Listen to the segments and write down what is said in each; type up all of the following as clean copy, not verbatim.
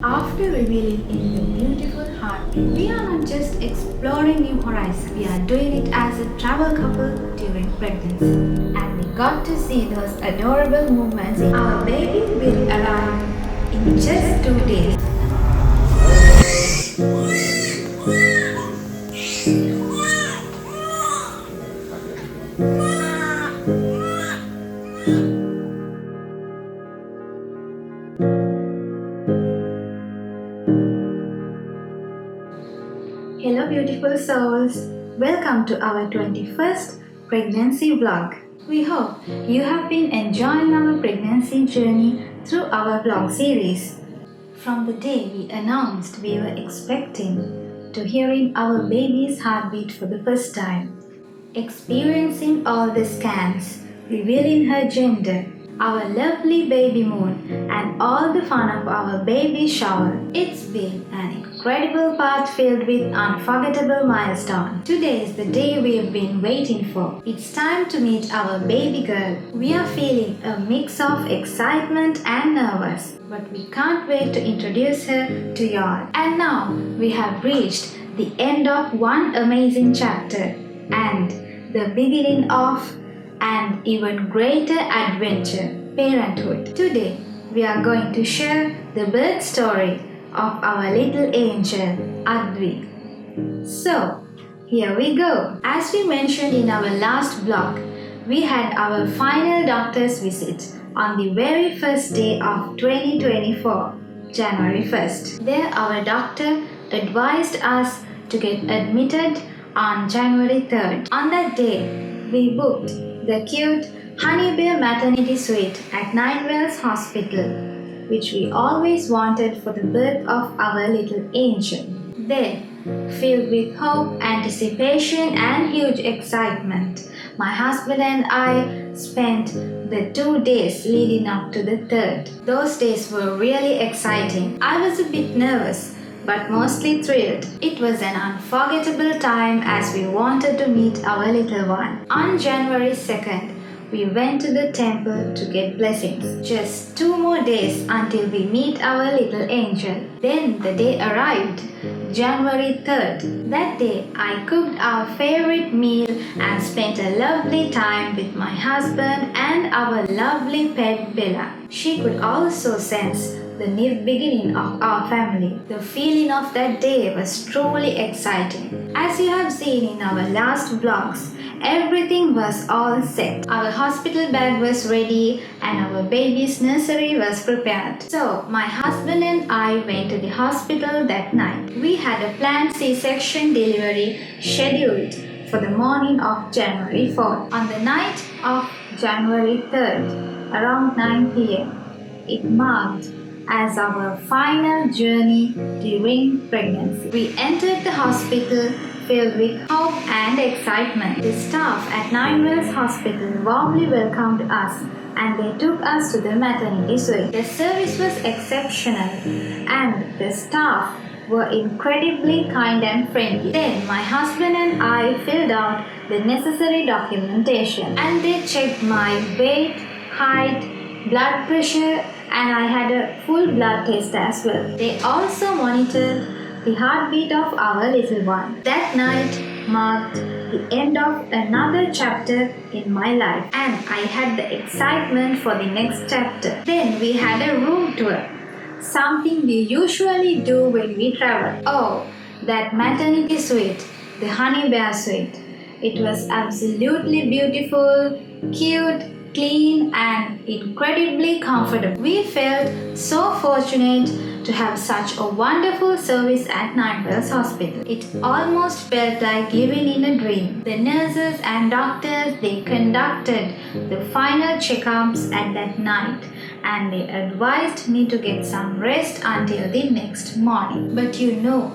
After revealing in the beautiful heartbeat, we are not just exploring new horizons, we are doing it as a travel couple during pregnancy. And we got to see those adorable moments. Our baby will arrive in just 2 days. Hello beautiful souls, welcome to our 21st pregnancy vlog. We hope you have been enjoying our pregnancy journey through our vlog series. From the day we announced we were expecting to hearing our baby's heartbeat for the first time, experiencing all the scans, revealing her gender, our lovely baby moon, and all the fun of our baby shower. It's been an incredible path filled with unforgettable milestones. Today is the day we have been waiting for. It's time to meet our baby girl. We are feeling a mix of excitement and nervous, but we can't wait to introduce her to y'all. And now we have reached the end of one amazing chapter and the beginning of an even greater adventure, Parenthood. Today, we are going to share the birth story of our little angel, Advi. So, here we go. As we mentioned in our last vlog, we had our final doctor's visit on the very first day of 2024, January 1st. There, our doctor advised us to get admitted on January 3rd. On that day, we booked the cute Honey Bear Maternity Suite at Ninewells Hospital, which we always wanted for the birth of our little angel. Then, filled with hope, anticipation, and huge excitement, my husband and I spent the 2 days leading up to the 3rd. Those days were really exciting. I was a bit nervous, but mostly thrilled. It was an unforgettable time as we wanted to meet our little one. On January 2nd, we went to the temple to get blessings. Just 2 more days until we meet our little angel. Then the day arrived, January 3rd. That day, I cooked our favorite meal and spent a lovely time with my husband and our lovely pet Bella. She could also sense the new beginning of our family. The feeling of that day was truly exciting. As you have seen in our last vlogs, everything was all set. Our hospital bag was ready and our baby's nursery was prepared. So, my husband and I went to the hospital that night. We had a planned C-section delivery scheduled for the morning of January 4th. On the night of January 3rd, around 9 p.m., it marked as our final journey during pregnancy. We entered the hospital filled with hope and excitement. The staff at Ninewells Hospital warmly welcomed us and they took us to the maternity suite. The service was exceptional and the staff were incredibly kind and friendly. Then my husband and I filled out the necessary documentation and they checked my weight, height, blood pressure, and I had a full blood test as well. They also monitored the heartbeat of our little one. That night marked the end of another chapter in my life and I had the excitement for the next chapter. Then we had a room tour, something we usually do when we travel. Oh, that maternity suite, the Honey Bear suite. It was absolutely beautiful, cute, clean and incredibly comfortable. We felt so fortunate to have such a wonderful service at Ninewells Hospital. It almost felt like living in a dream. The nurses and doctors, they conducted the final checkups at that night and they advised me to get some rest until the next morning. But you know,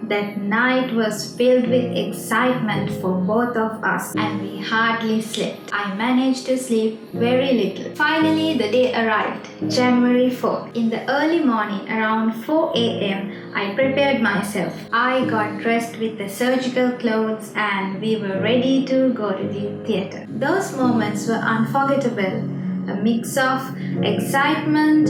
that night was filled with excitement for both of us and we hardly slept. I managed to sleep very little. Finally, the day arrived, January 4th. In the early morning, around 4 a.m., I prepared myself. I got dressed with the surgical clothes and we were ready to go to the theater. Those moments were unforgettable. A mix of excitement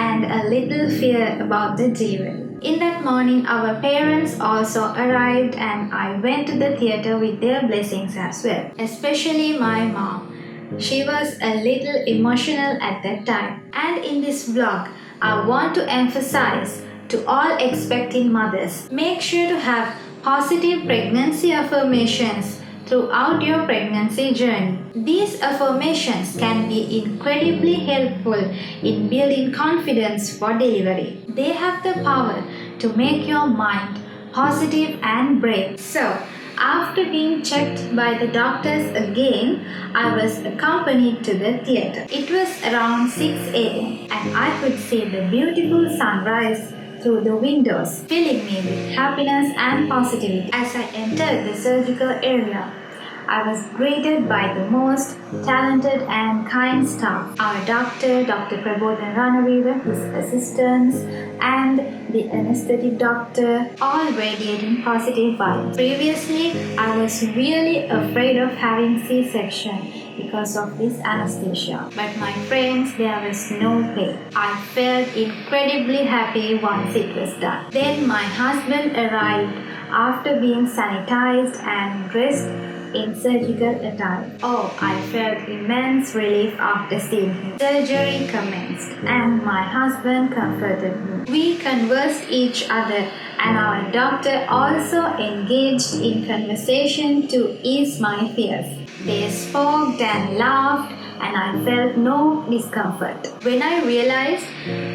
and a little fear about the delivery. In that morning, our parents also arrived and I went to the theater with their blessings as well, especially my mom. She was a little emotional at that time. And in this vlog, I want to emphasize to all expecting mothers, make sure to have positive pregnancy affirmations throughout your pregnancy journey. These affirmations can be incredibly helpful in building confidence for delivery. They have the power to make your mind positive and brave. So, after being checked by the doctors again, I was accompanied to the theater. It was around 6 a.m. and I could see the beautiful sunrise through the windows, filling me with happiness and positivity. As I entered the surgical area, I was greeted by the most talented and kind staff. Our doctor, Dr. Prabodhan Ranavira, his assistants, and the anesthetic doctor, all radiating positive vibes. Previously, I was really afraid of having C-section because of this anesthesia. But my friends, there was no pain. I felt incredibly happy once it was done. Then my husband arrived after being sanitized and dressed in surgical attire. Oh, I felt immense relief after seeing him. Surgery commenced and my husband comforted me. We conversed each other and our doctor also engaged in conversation to ease my fears. They spoke and laughed and I felt no discomfort. When I realized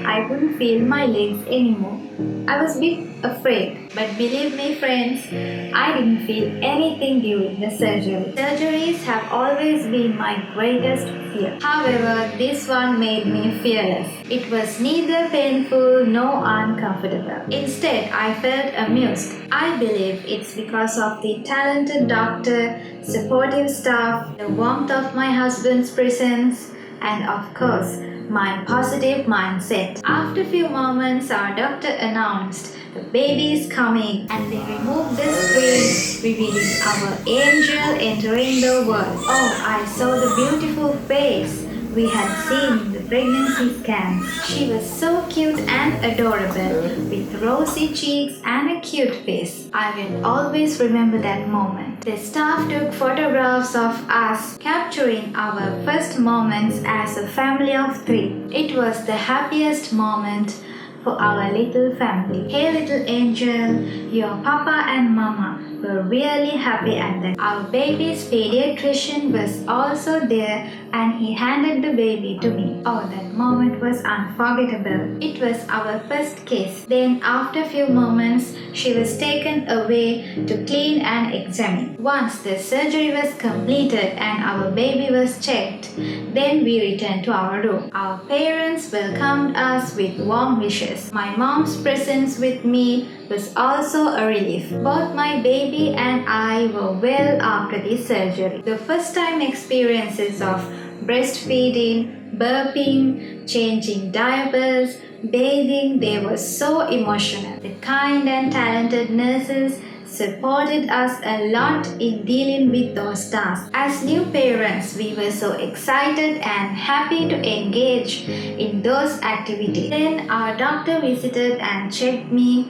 I couldn't feel my legs anymore, I was a bit afraid. But believe me friends, I didn't feel anything during the surgery. Surgeries have always been my greatest fear. However, this one made me fearless. It was neither painful nor uncomfortable. Instead, I felt amused. I believe it's because of the talented doctor, supportive staff, the warmth of my husband's presence, and of course, my positive mindset. After a few moments, our doctor announced the baby is coming and they removed the screen, revealing our angel entering the world. Oh, I saw the beautiful face we had seen in the pregnancy scan. She was so cute and adorable with rosy cheeks and a cute face. I will always remember that moment. The staff took photographs of us, capturing our first moments as a family of 3. It was the happiest moment for our little family. Hey little angel, your papa and mama were really happy at that. Our baby's pediatrician was also there and he handed the baby to me. Oh, that moment was unforgettable. It was our first kiss. Then after a few moments, she was taken away to clean and examine. Once the surgery was completed and our baby was checked, then we returned to our room. Our parents welcomed us with warm wishes. My mom's presence with me was also a relief. Both my baby and I were well after the surgery. The first time experiences of breastfeeding, burping, changing diapers, bathing, they were so emotional. The kind and talented nurses supported us a lot in dealing with those tasks. As new parents, we were so excited and happy to engage in those activities. Then our doctor visited and checked me,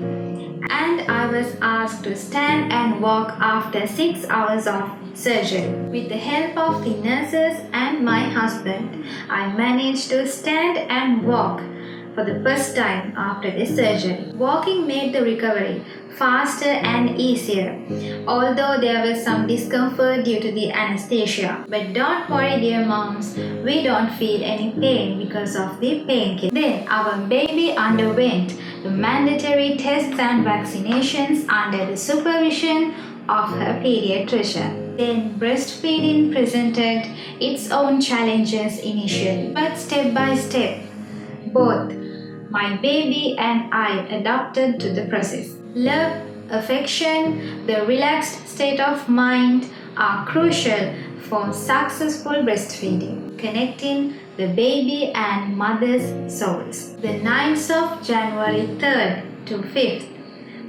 and I was asked to stand and walk after 6 hours of surgery. With the help of the nurses and my husband, I managed to stand and walk for the first time after the surgery. Walking made the recovery faster and easier, although there was some discomfort due to the anesthesia. But don't worry dear moms, we don't feel any pain because of the painkiller. Then our baby underwent the mandatory tests and vaccinations under the supervision of her pediatrician. Then breastfeeding presented its own challenges initially, but step by step, both my baby and I adapted to the process. Love, affection, the relaxed state of mind are crucial for successful breastfeeding, connecting the baby and mother's souls. The nights of January 3rd to 5th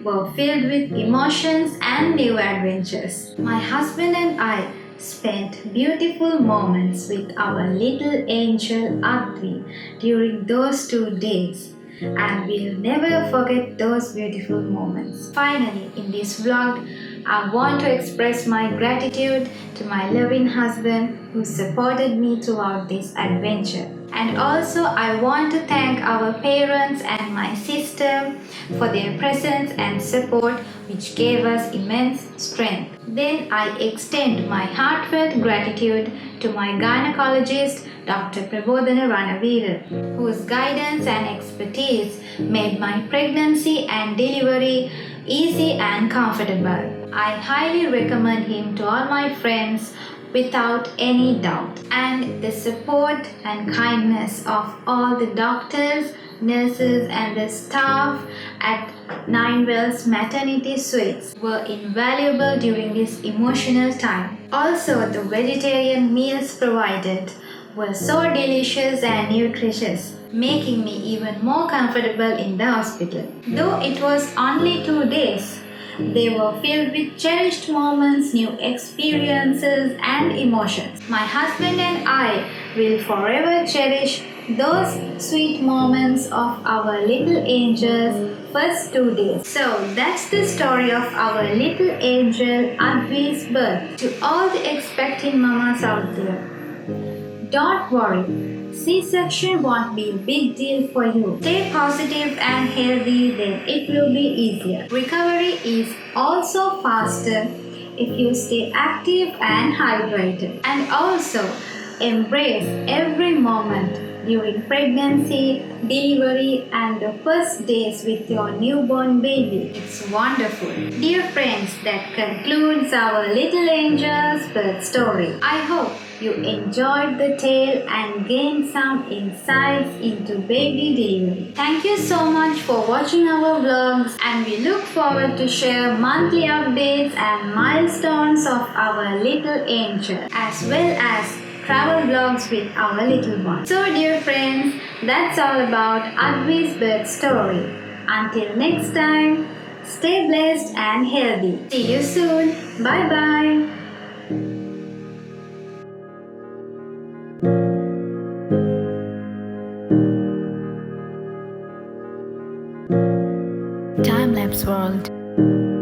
were filled with emotions and new adventures. My husband and I spent beautiful moments with our little angel Advi during those 2 days, and we'll never forget those beautiful moments. Finally, in this vlog, I want to express my gratitude to my loving husband who supported me throughout this adventure. And also, I want to thank our parents and my sister for their presence and support, which gave us immense strength. Then I extend my heartfelt gratitude to my gynecologist, Dr. Prabodhana Ranavira, whose guidance and expertise made my pregnancy and delivery easy and comfortable. I highly recommend him to all my friends without any doubt. And the support and kindness of all the doctors, nurses and the staff at Ninewells Maternity Suites were invaluable during this emotional time. Also, the vegetarian meals provided were so delicious and nutritious, making me even more comfortable in the hospital. Though it was only 2 days, they were filled with cherished moments, new experiences, and emotions. My husband and I will forever cherish those sweet moments of our little angel's first 2 days. So that's the story of our little angel Advi's birth. To all the expecting mamas out there, don't worry, C-section won't be a big deal for you. Stay positive and healthy, then it will be easier. Recovery is also faster if you stay active and hydrated. And also, embrace every moment during pregnancy, delivery, and the first days with your newborn baby. It's wonderful. Dear friends, that concludes our little angel's birth story. I hope you enjoyed the tale and gained some insights into baby delivery. Thank you so much for watching our vlogs, and we look forward to share monthly updates and milestones of our little angel, as well as travel vlogs with our little one. So dear friends, that's all about Advi's birth story. Until next time, stay blessed and healthy. See you soon. Bye bye. Time-lapse world.